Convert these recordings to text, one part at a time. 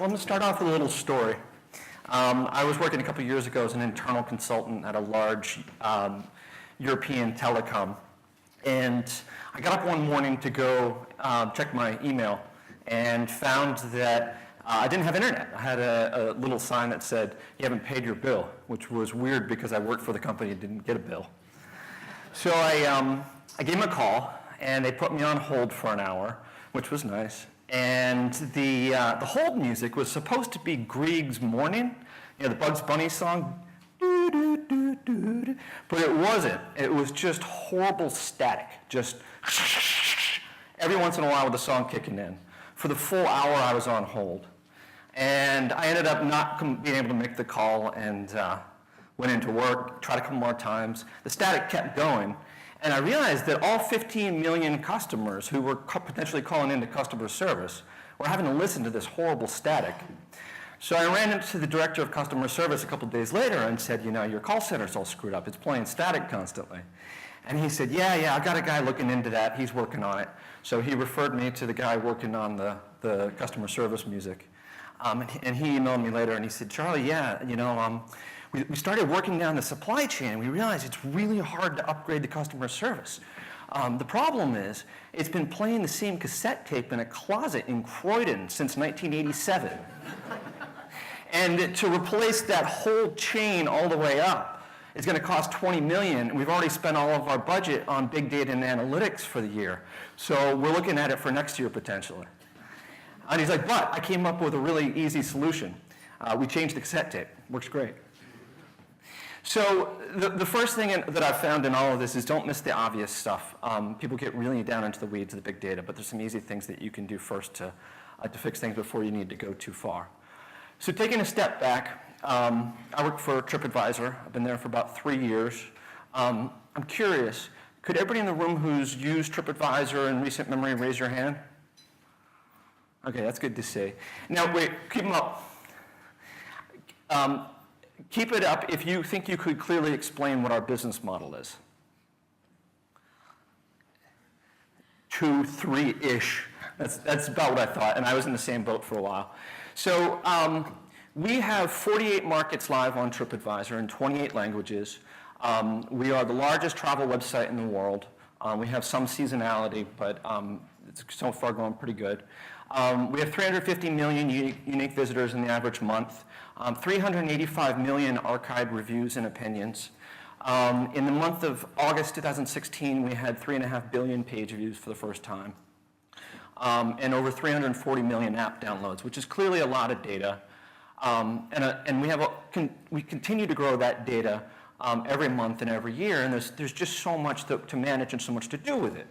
I'm going to start off with a little story. I was working a couple years ago as an internal consultant at a large European telecom. And I got up one morning to go check my email and found that I didn't have internet. I had a little sign that said, "You haven't paid your bill," which was weird because I worked for the company and didn't get a bill. So I gave them a call, and they put me on hold for an hour, which was nice. And the hold music was supposed to be Grieg's Morning, the Bugs Bunny song, doo, doo, doo, doo, doo. But it wasn't. It was just horrible static, just every once in a while with the song kicking in. For the full hour I was on hold. And I ended up not being able to make the call and went into work, tried a couple more times. The static kept going. And I realized that all 15 million customers who were potentially calling into customer service were having to listen to this horrible static. So I ran into the director of customer service a couple days later and said, your call center's all screwed up. It's playing static constantly. And he said, yeah, I've got a guy looking into that. He's working on it. So he referred me to the guy working on the customer service music. And he emailed me later and he said, Charlie, we started working down the supply chain. We realized it's really hard to upgrade the customer service. The problem is, it's been playing the same cassette tape in a closet in Croydon since 1987. And to replace that whole chain all the way up is going to cost $20 million. We've already spent all of our budget on big data and analytics for the year. So we're looking at it for next year potentially. And he's like, but I came up with a really easy solution. We changed the cassette tape. Works great. So the first thing that I've found in all of this is don't miss the obvious stuff. People get really down into the weeds of the big data, but there's some easy things that you can do first to fix things before you need to go too far. So taking a step back, I work for TripAdvisor. I've been there for about 3 years. I'm curious, could everybody in the room who's used TripAdvisor in recent memory raise your hand? Okay, that's good to see. Now wait, keep them up. Keep it up if you think you could clearly explain what our business model is. 2, 3-ish. That's about what I thought, and I was in the same boat for a while. So we have 48 markets live on TripAdvisor in 28 languages. We are the largest travel website in the world. We have some seasonality, but it's so far going pretty good. We have 350 million unique visitors in the average month, 385 million archived reviews and opinions. In the month of August 2016, we had 3.5 billion page views for the first time, and over 340 million app downloads, which is clearly a lot of data. And we continue to grow that data every month and every year, and there's just so much to manage and so much to do with it.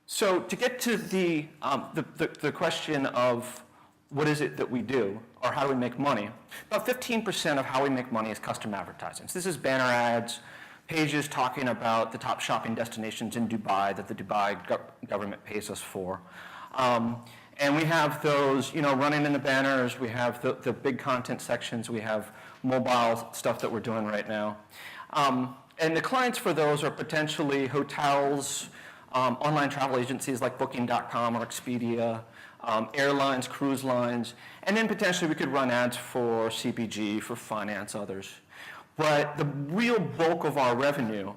So to get to the question of what is it that we do, or how do we make money, about 15% of how we make money is custom advertising. So this is banner ads, pages talking about the top shopping destinations in Dubai that the Dubai government pays us for. And we have those running in the banners, we have the big content sections, we have mobile stuff that we're doing right now. And the clients for those are potentially hotels, online travel agencies like Booking.com or Expedia, airlines, cruise lines, and then potentially we could run ads for CPG, for finance, others. But the real bulk of our revenue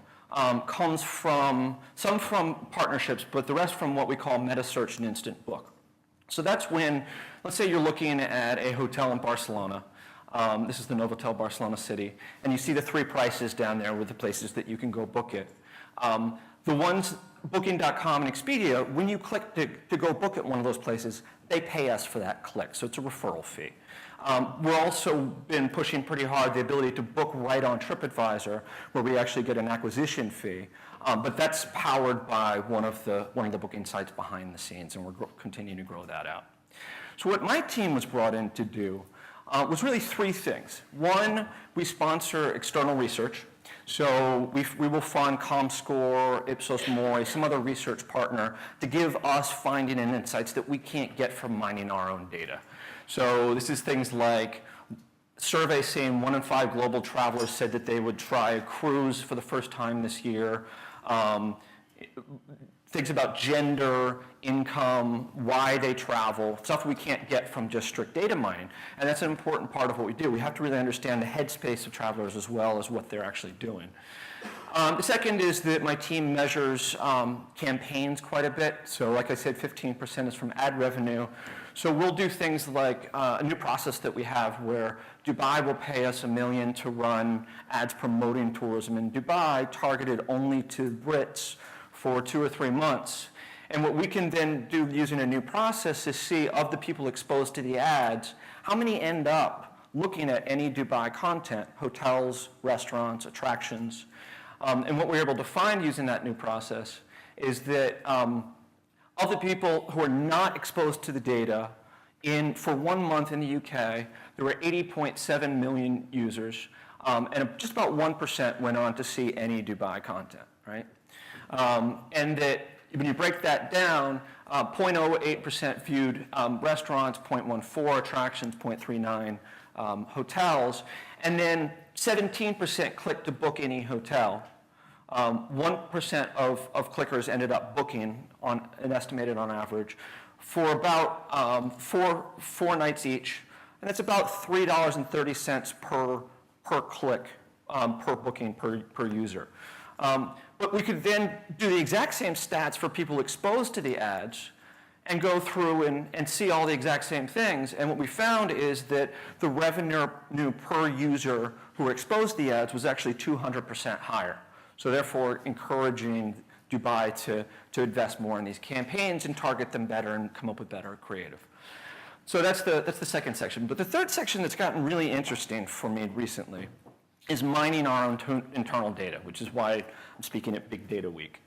comes from partnerships, but the rest from what we call meta search and instant book. So that's when, let's say you're looking at a hotel in Barcelona. This is the Novotel Barcelona City, and you see the 3 prices down there with the places that you can go book it. The ones, Booking.com and Expedia, when you click to go book at one of those places, they pay us for that click, so it's a referral fee. We've also been pushing pretty hard the ability to book right on TripAdvisor, where we actually get an acquisition fee, but that's powered by one of the booking sites behind the scenes, and we're continuing to grow that out. So what my team was brought in to do was really 3 things. One, we sponsor external research. So we will fund ComScore, Ipsos Mori, some other research partner to give us finding and insights that we can't get from mining our own data. So this is things like surveys saying 1 in 5 global travelers said that they would try a cruise for the first time this year. things about gender, income, why they travel, stuff we can't get from just strict data mining. And that's an important part of what we do. We have to really understand the headspace of travelers as well as what they're actually doing. The second is that my team measures campaigns quite a bit. So like I said, 15% is from ad revenue. So we'll do things like a new process that we have where Dubai will pay us $1 million to run ads promoting tourism in Dubai, targeted only to Brits for 2 or 3 months. And what we can then do using a new process is see, of the people exposed to the ads, how many end up looking at any Dubai content, hotels, restaurants, attractions. And what we're able to find using that new process is that of the people who are not exposed to the data, for 1 month in the UK, there were 80.7 million users, and just about 1% went on to see any Dubai content, right? And that when you break that down, 0.08% viewed restaurants, 0.14 attractions, 0.39 hotels, and then 17% clicked to book any hotel. 1% of clickers ended up booking, estimated on average, for about four nights each, and that's about $3.30 per click, per booking, per user. But we could then do the exact same stats for people exposed to the ads and go through and see all the exact same things. And what we found is that the revenue per user who were exposed to the ads was actually 200% higher. So therefore encouraging Dubai to invest more in these campaigns and target them better and come up with better creative. So that's the second section. But the third section that's gotten really interesting for me recently is mining our own internal data, which is why I'm speaking at Big Data Week.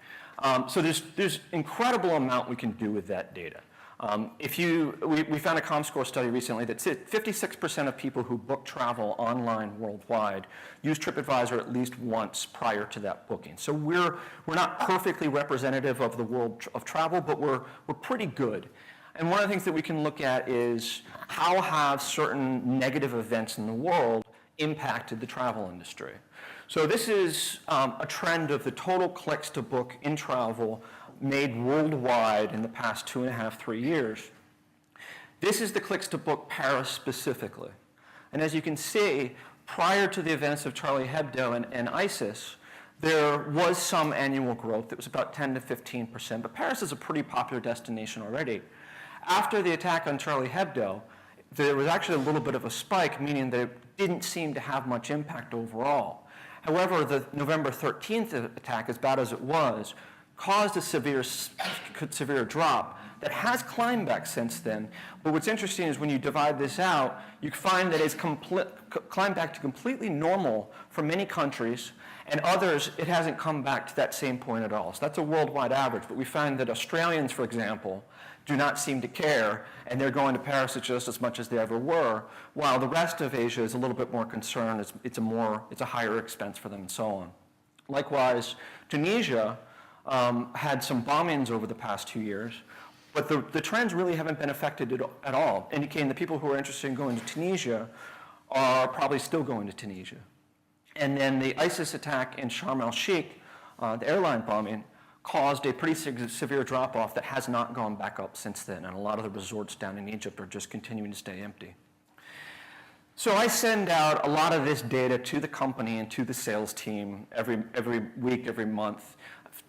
So there's incredible amount we can do with that data. We found a ComScore study recently that said 56% of people who book travel online worldwide use TripAdvisor at least once prior to that booking. So we're not perfectly representative of the world of travel, but we're pretty good. And one of the things that we can look at is how have certain negative events in the world impacted the travel industry. So this is a trend of the total clicks to book in travel made worldwide in the past 2.5, 3 years. This is the clicks to book Paris specifically. And as you can see, prior to the events of Charlie Hebdo and ISIS, there was some annual growth. It was about 10 to 15%, but Paris is a pretty popular destination already. After the attack on Charlie Hebdo, there was actually a little bit of a spike, meaning that it didn't seem to have much impact overall. However, the November 13th attack, as bad as it was, caused a severe drop that has climbed back since then. But what's interesting is when you divide this out, you find that it's climbed back to completely normal for many countries, and others, it hasn't come back to that same point at all. So that's a worldwide average, but we find that Australians, for example, do not seem to care, and they're going to Paris just as much as they ever were, while the rest of Asia is a little bit more concerned. It's a higher expense for them, and so on. Likewise, Tunisia had some bombings over the past 2 years, but the trends really haven't been affected at all, indicating that people who are interested in going to Tunisia are probably still going to Tunisia. And then the ISIS attack in Sharm el-Sheikh, the airline bombing, caused a pretty severe drop-off that has not gone back up since then, and a lot of the resorts down in Egypt are just continuing to stay empty. So I send out a lot of this data to the company and to the sales team every week, every month,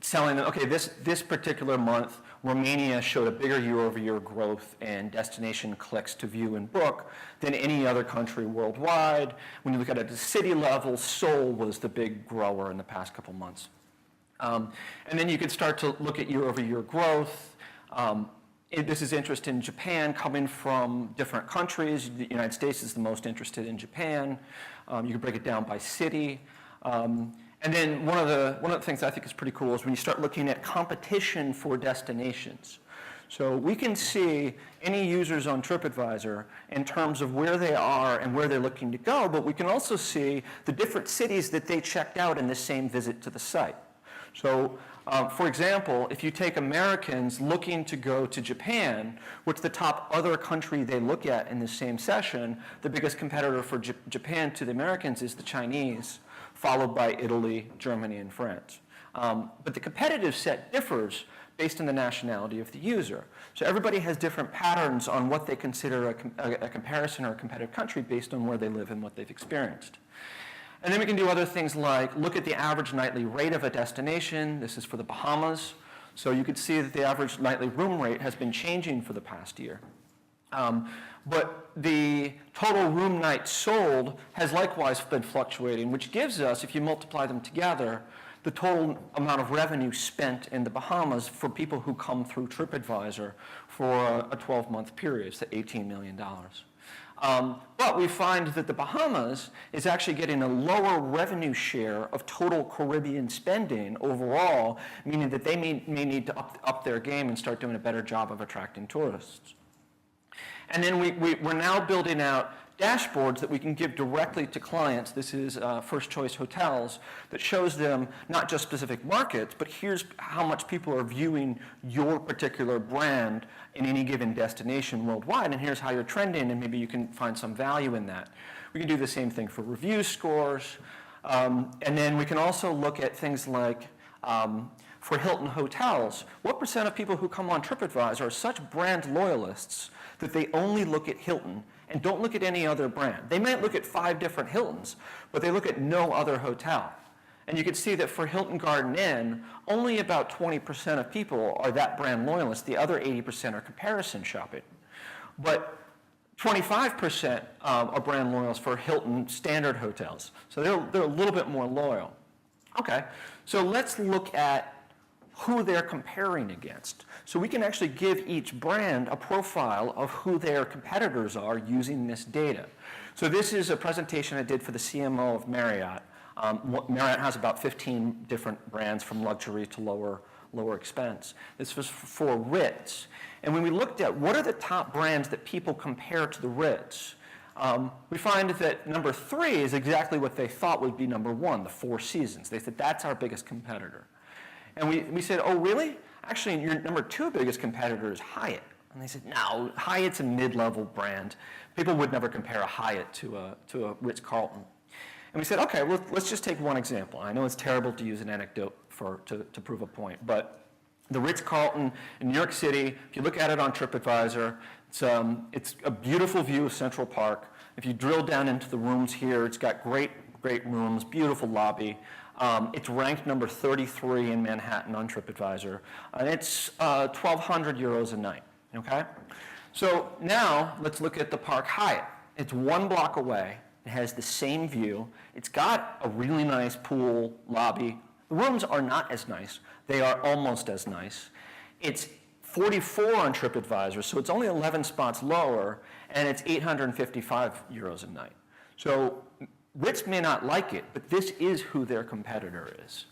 telling them, okay, this particular month, Romania showed a bigger year-over-year growth in destination clicks to view and book than any other country worldwide. When you look at it at the city level, Seoul was the big grower in the past couple months. And then you could start to look at year-over-year growth. This is interest in Japan coming from different countries. The United States is the most interested in Japan. You can break it down by city. And then one of the things I think is pretty cool is when you start looking at competition for destinations. So we can see any users on TripAdvisor in terms of where they are and where they're looking to go, but we can also see the different cities that they checked out in the same visit to the site. So, for example, if you take Americans looking to go to Japan, what's the top other country they look at in the same session? The biggest competitor for Japan to the Americans is the Chinese, followed by Italy, Germany, and France. But the competitive set differs based on the nationality of the user. So everybody has different patterns on what they consider a comparison or a competitive country based on where they live and what they've experienced. And then we can do other things like look at the average nightly rate of a destination. This is for the Bahamas. So you could see that the average nightly room rate has been changing for the past year. But the total room nights sold has likewise been fluctuating, which gives us, if you multiply them together, the total amount of revenue spent in the Bahamas for people who come through TripAdvisor for a 12-month period. It's $18 million. But we find that the Bahamas is actually getting a lower revenue share of total Caribbean spending overall, meaning that they may need to up their game and start doing a better job of attracting tourists. And then we're now building out dashboards that we can give directly to clients. This is First Choice Hotels that shows them not just specific markets, but here's how much people are viewing your particular brand in any given destination worldwide, and here's how you're trending, and maybe you can find some value in that. We can do the same thing for review scores, and then we can also look at things like for Hilton hotels, what % of people who come on TripAdvisor are such brand loyalists that they only look at Hilton and don't look at any other brand. They might look at 5 different Hiltons, but they look at no other hotel. And you can see that for Hilton Garden Inn, only about 20% of people are that brand loyalists. The other 80% are comparison shopping. But 25% are brand loyalists for Hilton standard hotels. So they're a little bit more loyal. Okay, so let's look at who they're comparing against. So we can actually give each brand a profile of who their competitors are using this data. So this is a presentation I did for the CMO of Marriott. Marriott has about 15 different brands from luxury to lower expense. This was for Ritz. And when we looked at what are the top brands that people compare to the Ritz, we find that number 3 is exactly what they thought would be number 1, the Four Seasons. They said, that's our biggest competitor. And we said, oh, really? Actually, your number 2 biggest competitor is Hyatt. And they said, no, Hyatt's a mid-level brand. People would never compare a Hyatt to a Ritz-Carlton. And we said, okay, well, let's just take one example. I know it's terrible to use an anecdote to prove a point, but the Ritz-Carlton in New York City, if you look at it on TripAdvisor, it's a beautiful view of Central Park. If you drill down into the rooms here, it's got great rooms, beautiful lobby. It's ranked number 33 in Manhattan on TripAdvisor, and it's 1,200 euros a night, okay? So now let's look at the Park Hyatt. It's 1 block away. It has the same view. It's got a really nice pool lobby. The rooms are not as nice. They are almost as nice. It's 44 on TripAdvisor, so it's only 11 spots lower, and it's 855 euros a night. So Ritz may not like it, but this is who their competitor is.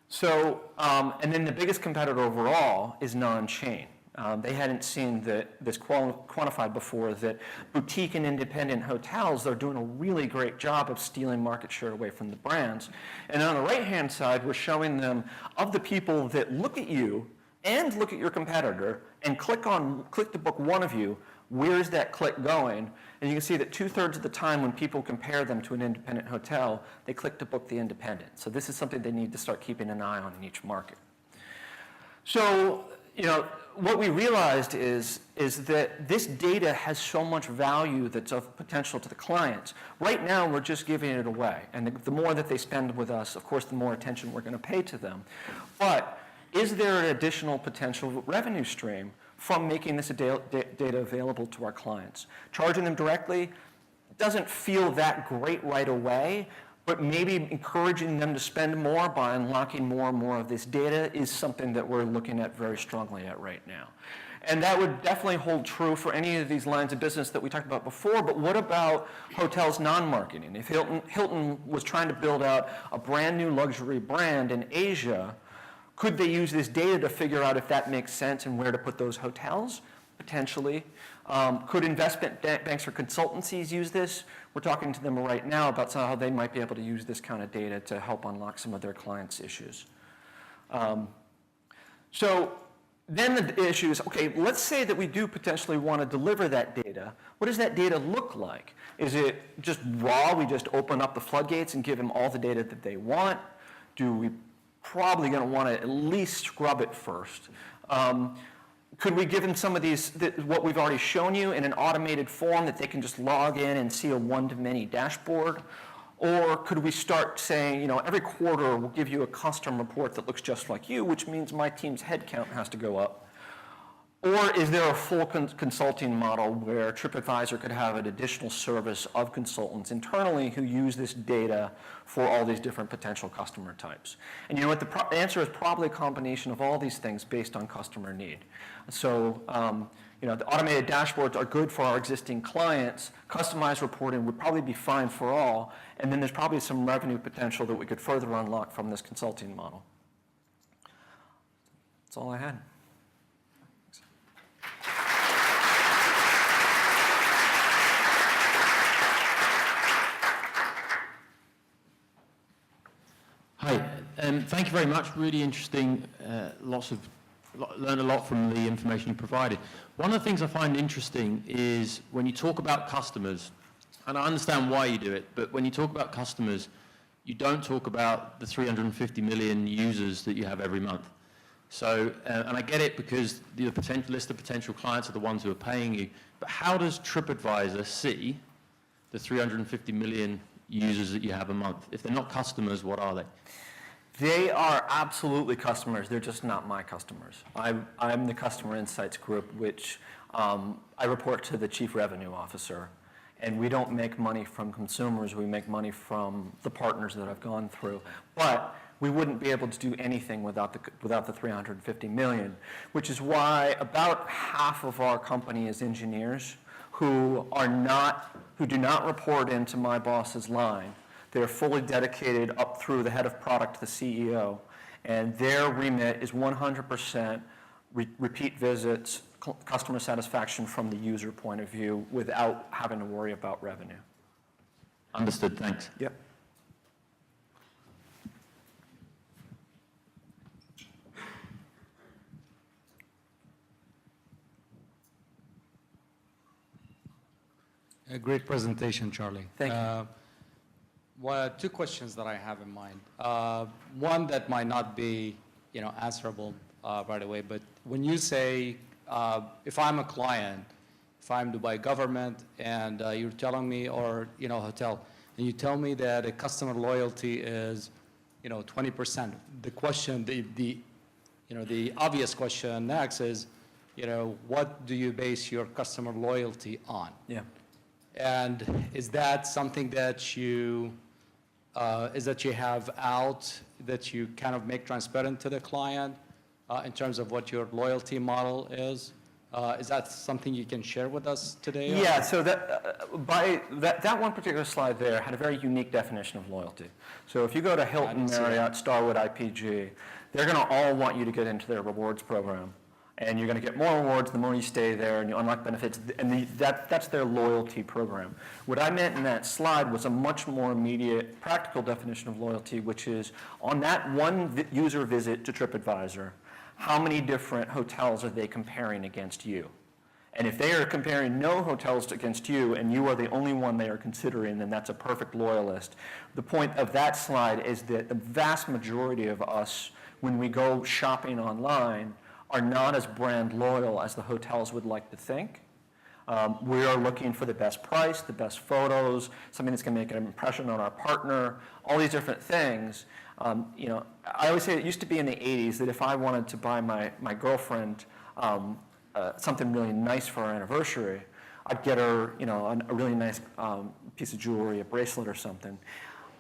So, and then the biggest competitor overall is non-chain. They hadn't seen this quantified before, that boutique and independent hotels are doing a really great job of stealing market share away from the brands. And on the right-hand side, we're showing them of the people that look at you and look at your competitor and click to book one of you, where is that click going? And you can see that 2/3 of the time when people compare them to an independent hotel, they click to book the independent. So this is something they need to start keeping an eye on in each market. So, what we realized is that this data has so much value that's of potential to the clients. Right now, we're just giving it away. And the more that they spend with us, of course, the more attention we're going to pay to them. But is there an additional potential revenue stream from making this data available to our clients? Charging them directly doesn't feel that great right away, but maybe encouraging them to spend more by unlocking more and more of this data is something that we're looking at very strongly at right now. And that would definitely hold true for any of these lines of business that we talked about before, but what about hotels non-marketing? If Hilton was trying to build out a brand new luxury brand in Asia, could they use this data to figure out if that makes sense and where to put those hotels? Potentially. Could investment banks or consultancies use this? We're talking to them right now about how they might be able to use this kind of data to help unlock some of their clients' issues. So then the issue is, okay, let's say that we do potentially want to deliver that data. What does that data look like? Is it just raw? We just open up the floodgates and give them all the data that they want? Do we probably going to want to at least scrub it first. Could we give them some of these, what we've already shown you in an automated form that they can just log in and see a one-to-many dashboard? Or could we start saying, you know, every quarter we'll give you a custom report that looks just like you, which means my team's headcount has to go up? Or is there a full consulting model where TripAdvisor could have an additional service of consultants internally who use this data for all these different potential customer types? And you know what, the answer is probably a combination of all these things based on customer need. So, you know, the automated dashboards are good for our existing clients. Customized reporting would probably be fine for all. And then there's probably some revenue potential that we could further unlock from this consulting model. That's all I had. Hi, thank you very much. Really interesting. Learned a lot from the information you provided. One of the things I find interesting is when you talk about customers, and I understand why you do it, but when you talk about customers, you don't talk about the 350 million users that you have every month. So, and I get it because the list of potential clients are the ones who are paying you, but how does TripAdvisor see the 350 million users that you have a month? If they're not customers, what are they? They are absolutely customers. They're just not my customers. I'm the Customer Insights Group, which I report to the Chief Revenue Officer. And we don't make money from consumers. We make money from the partners that I've gone through. But we wouldn't be able to do anything without the 350 million, which is why about half of our company is engineers who do not report into my boss's line. They're fully dedicated up through the head of product, the CEO, and their remit is 100% repeat visits, customer satisfaction from the user point of view without having to worry about revenue. Understood, thanks. Yep. A great presentation, Charlie. Thank you. Well, two questions that I have in mind. One that might not be, answerable right away, but when you say, if I'm a client, if I'm Dubai government, and you're telling me, or hotel, and you tell me that a customer loyalty is, 20%. The question, the obvious question next is, what do you base your customer loyalty on? Yeah. And is that something that you have out, that you kind of make transparent to the client in terms of what your loyalty model is? Is that something you can share with us today? Yeah, so that one particular slide there had a very unique definition of loyalty. So if you go to Hilton, Marriott, Starwood, IPG, they're going to all want you to get into their rewards program. And you're going to get more rewards the more you stay there, and you unlock benefits, and that's their loyalty program. What I meant in that slide was a much more immediate, practical definition of loyalty, which is on that one user visit to TripAdvisor, how many different hotels are they comparing against you? And if they are comparing no hotels against you, and you are the only one they are considering, then that's a perfect loyalist. The point of that slide is that the vast majority of us, when we go shopping online, are not as brand loyal as the hotels would like to think. We are looking for the best price, the best photos, something that's going to make an impression on our partner, all these different things. I always say it used to be in the 80s that if I wanted to buy my girlfriend something really nice for our anniversary, I'd get her a really nice piece of jewelry, a bracelet or something.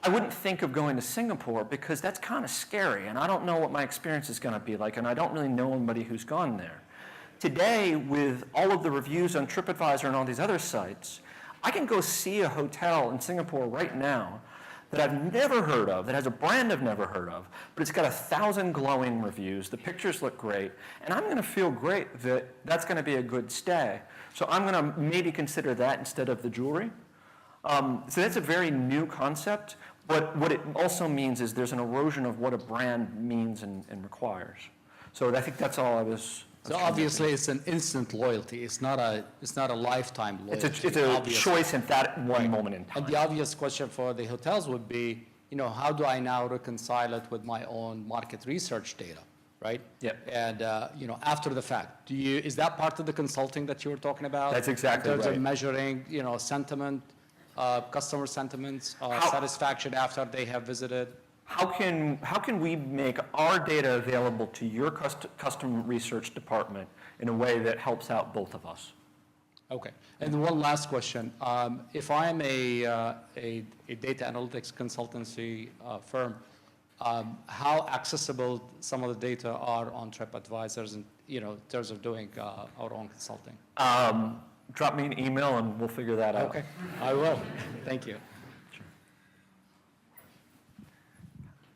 I wouldn't think of going to Singapore because that's kind of scary, and I don't know what my experience is going to be like, and I don't really know anybody who's gone there. Today, with all of the reviews on TripAdvisor and all these other sites, I can go see a hotel in Singapore right now that I've never heard of, that has a brand I've never heard of, but it's got 1,000 glowing reviews, the pictures look great, and I'm going to feel great that that's going to be a good stay. So I'm going to maybe consider that instead of the jewelry. So that's a very new concept. But what it also means is there's an erosion of what a brand means and requires. So I think that's all I was. So obviously, it's an instant loyalty. It's not a lifetime loyalty. It's a choice in that one moment in time. And the obvious question for the hotels would be, how do I now reconcile it with my own market research data, right? Yep. And, after the fact, is that part of the consulting that you were talking about? That's exactly in terms right. of measuring, sentiment, customer sentiments, How- satisfaction after they have visited? How can we make our data available to your custom research department in a way that helps out both of us? Okay. And one last question. If I'm a data analytics consultancy firm, how accessible some of the data are on TripAdvisors in terms of doing our own consulting? Drop me an email and we'll figure that out. Okay, I will. Thank you.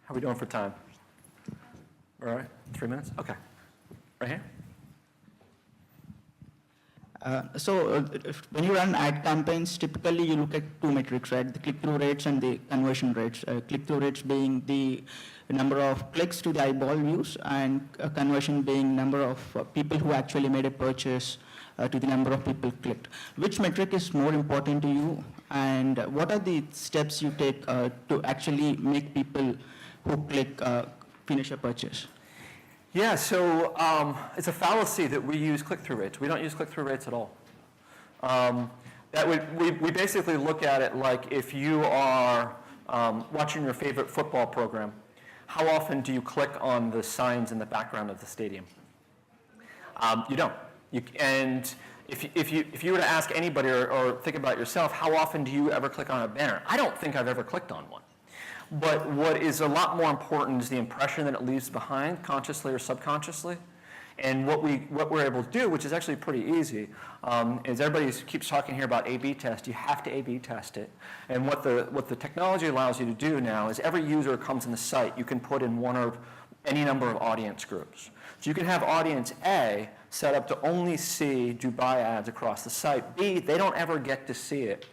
How are we doing for time? All right, 3 minutes? Okay. Right here? When you run ad campaigns, typically you look at two metrics, right? The click-through rates and the conversion rates. Click-through rates being the number of clicks to the eyeball views, and conversion being number of people who actually made a purchase to the number of people clicked. Which metric is more important to you, and what are the steps you take to actually make people who click finish a purchase? Yeah, so it's a fallacy that we use click-through rates. We don't use click-through rates at all. We basically look at it like if you are watching your favorite football program, how often do you click on the signs in the background of the stadium? You don't. And if you were to ask anybody or think about yourself, how often do you ever click on a banner? I don't think I've ever clicked on one. But what is a lot more important is the impression that it leaves behind, consciously or subconsciously. And what we're able to do, which is actually pretty easy, is everybody keeps talking here about A/B test. You have to A/B test it. And what the technology allows you to do now is every user who comes in the site, you can put in one or any number of audience groups. So you can have audience A set up to only see Dubai ads across the site. B, they don't ever get to see it.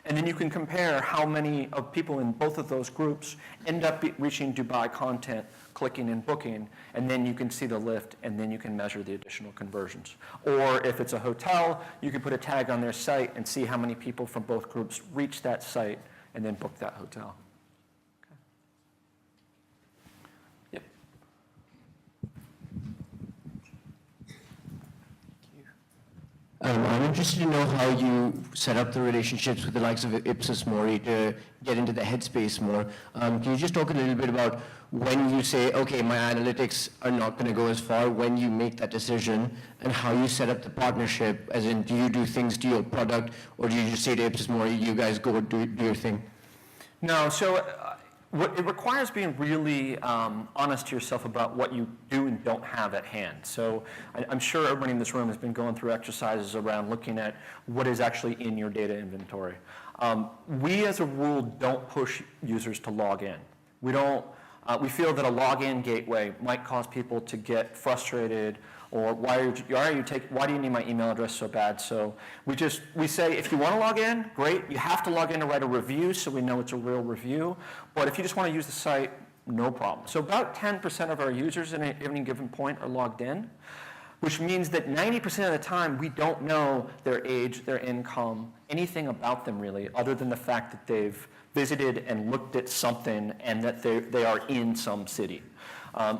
And then you can compare how many of people in both of those groups end up reaching Dubai content, clicking and booking, and then you can see the lift, and then you can measure the additional conversions. Or if it's a hotel, you can put a tag on their site and see how many people from both groups reach that site and then book that hotel. Okay. Yep. I'm interested to know how you set up the relationships with the likes of Ipsos Mori to get into the headspace more. Can you just talk a little bit about when you say, okay, my analytics are not going to go as far, when you make that decision, and how you set up the partnership, as in, do you do things to your product, or do you just say to Ipsos Mori, you guys go do your thing? No, so it requires being really honest to yourself about what you do and don't have at hand. So I'm sure everybody in this room has been going through exercises around looking at what is actually in your data inventory. We, as a rule, don't push users to log in. We feel that a login gateway might cause people to get frustrated, or why do you need my email address so bad? So we say, if you want to log in, great. You have to log in to write a review so we know it's a real review. But if you just want to use the site, no problem. So about 10% of our users at any given point are logged in, which means that 90% of the time we don't know their age, their income, anything about them really, other than the fact that they've visited and looked at something and that they are in some city.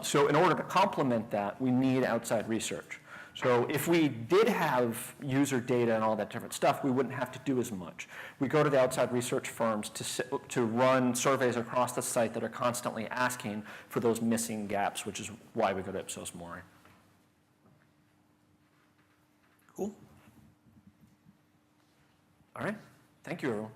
So in order to complement that, we need outside research. So if we did have user data and all that different stuff, we wouldn't have to do as much. We go to the outside research firms to run surveys across the site that are constantly asking for those missing gaps, which is why we go to Ipsos Mori. Cool. All right. Thank you, everyone.